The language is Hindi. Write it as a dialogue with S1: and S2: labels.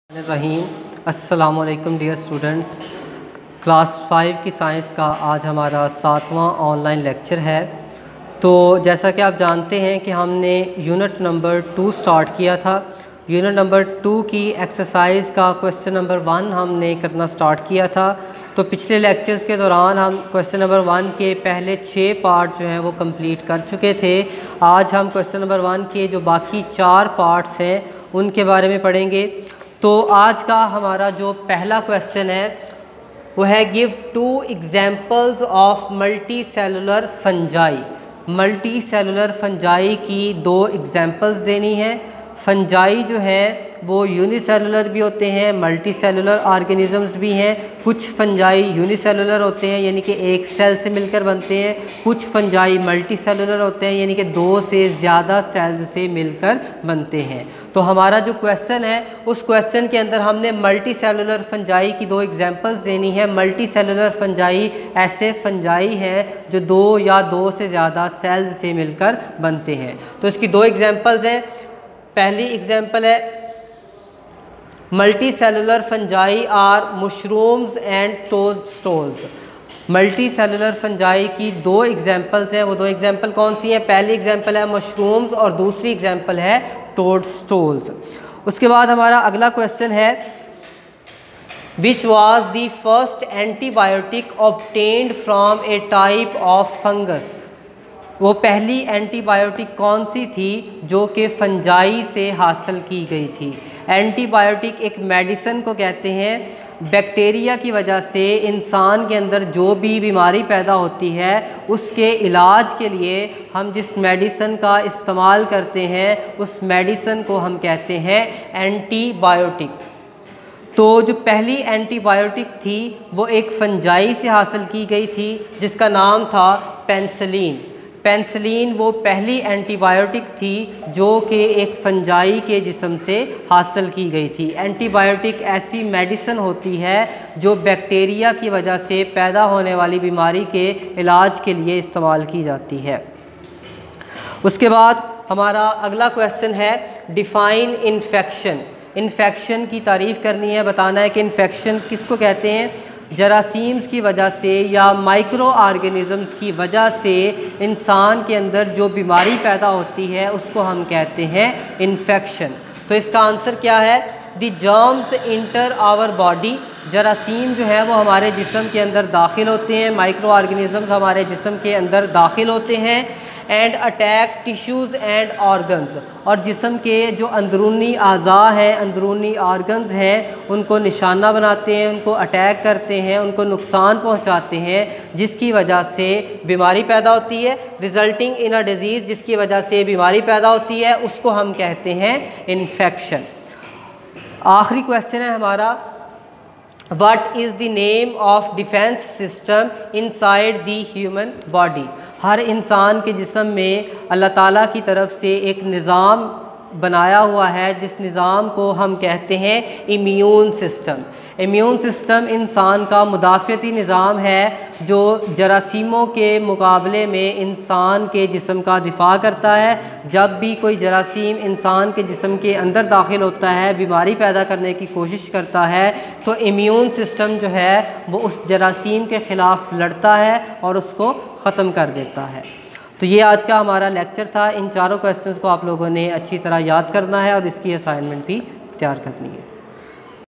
S1: रहीम अस्सलामुअलैकुम डियर स्टूडेंट्स। क्लास 5 की साइंस का आज हमारा 7वां ऑनलाइन लेक्चर है। तो जैसा कि आप जानते हैं कि हमने यूनिट नंबर 2 स्टार्ट किया था। यूनिट नंबर 2 की एक्सरसाइज का क्वेश्चन नंबर 1 हमने करना स्टार्ट किया था। तो पिछले लेक्चर्स के दौरान हम क्वेश्चन नंबर 1 के पहले 6 पार्ट जो हैं वो कंप्लीट कर चुके थे। आज हम क्वेश्चन नंबर 1 के जो बाकी 4 पार्ट्स हैं उनके बारे में पढ़ेंगे। तो आज का हमारा जो पहला क्वेश्चन है वो है give 2 examples of multi cellular fungi. Multi cellular fungi की 2 एग्जांपल्स देनी है। फंजाई जो है वो यूनिसेलुलर भी होते हैं, मल्टी सेलुलर ऑर्गेनिजम्स भी हैं। कुछ फंजाई यूनिसेलुलर होते हैं यानी कि एक सेल से मिलकर बनते हैं। कुछ फंजाई मल्टी सेलुलर होते हैं यानी कि 2 से ज़्यादा सेल्स से मिलकर बनते हैं। तो हमारा जो क्वेश्चन है उस क्वेश्चन के अंदर हमने मल्टी सेलुलर फंजाई की 2 एग्जांपल्स देनी है। मल्टी सेलुलर फंजाई ऐसे फंजाई हैं जो 2 या 2 से ज़्यादा सेल्स से मिलकर बनते हैं। तो इसकी 2 एग्जांपल्स हैं। पहली एग्जांपल है multi cellular fungi are mushrooms and toadstools. Multi cellular fungi की 2 एग्जांपल्स हैं। वो 2 एग्जांपल कौन सी हैं? पहली एग्जांपल है मशरूम्स और दूसरी एग्जांपल है टोडस्टोल्स। उसके बाद हमारा अगला क्वेश्चन है which was the first antibiotic obtained from A type of fungus. वो पहली एंटीबायोटिक कौन सी थी जो कि फंजाई से हासिल की गई थी। एंटीबायोटिक एक मेडिसिन को कहते हैं। बैक्टीरिया की वजह से इंसान के अंदर जो भी बीमारी पैदा होती है उसके इलाज के लिए हम जिस मेडिसिन का इस्तेमाल करते हैं उस मेडिसिन को हम कहते हैं एंटीबायोटिक। तो जो पहली एंटीबायोटिक थी वो एक फंजाई से हासिल की गई थी जिसका नाम था पेनिसिलिन। पेनिसिलिन वो पहली एंटीबायोटिक थी जो कि एक फंजाई के जिस्म से हासिल की गई थी। एंटीबायोटिक ऐसी मेडिसिन होती है जो बैक्टीरिया की वजह से पैदा होने वाली बीमारी के इलाज के लिए इस्तेमाल की जाती है। उसके बाद हमारा अगला क्वेश्चन है डिफ़ाइन इन्फेक्शन। इन्फेक्शन की तारीफ़ करनी है, बताना है कि इन्फेक्शन किसको कहते हैं। जरासीम्स की वजह से या माइक्रो ऑर्गेनिज़म्स की वजह से इंसान के अंदर जो बीमारी पैदा होती है उसको हम कहते हैं इन्फेक्शन। तो इसका आंसर क्या है? The germs enter our body. जरासीम जो है वो हमारे जिस्म के अंदर दाखिल होते हैं, माइक्रो ऑर्गेनिज़म्स हमारे जिस्म के अंदर दाखिल होते हैं। And attack tissues and organs, और जिस्म के जो अंदरूनी अज़ा हैं, अंदरूनी ऑर्गन्स हैं उनको निशाना बनाते हैं, उनको अटैक करते हैं, उनको नुकसान पहुंचाते हैं जिसकी वजह से बीमारी पैदा होती है। रिज़ल्टिंग इन अ डिज़ीज़, जिसकी वजह से बीमारी पैदा होती है उसको हम कहते हैं इन्फेक्शन। आखिरी क्वेश्चन है हमारा What is the name of defense system inside the human body। हर इंसान के जिस्म में अल्लाह ताला की तरफ से एक निज़ाम बनाया हुआ है जिस निज़ाम को हम कहते हैं इम्यून सिस्टम। इम्यून सिस्टम इंसान का मुदाफ़ती निज़ाम है जो जरासीमों के मुकाबले में इंसान के जिस्म का दिफ़ा करता है। जब भी कोई जरासीम इंसान के जिस्म के अंदर दाखिल होता है, बीमारी पैदा करने की कोशिश करता है, तो इम्यून सिस्टम जो है वो उस जरासीम के ख़िलाफ़ लड़ता है और उसको ख़त्म कर देता है। तो ये आज का हमारा लेक्चर था। इन चारों क्वेश्चंस को आप लोगों ने अच्छी तरह याद करना है और इसकी असाइनमेंट भी तैयार करनी है।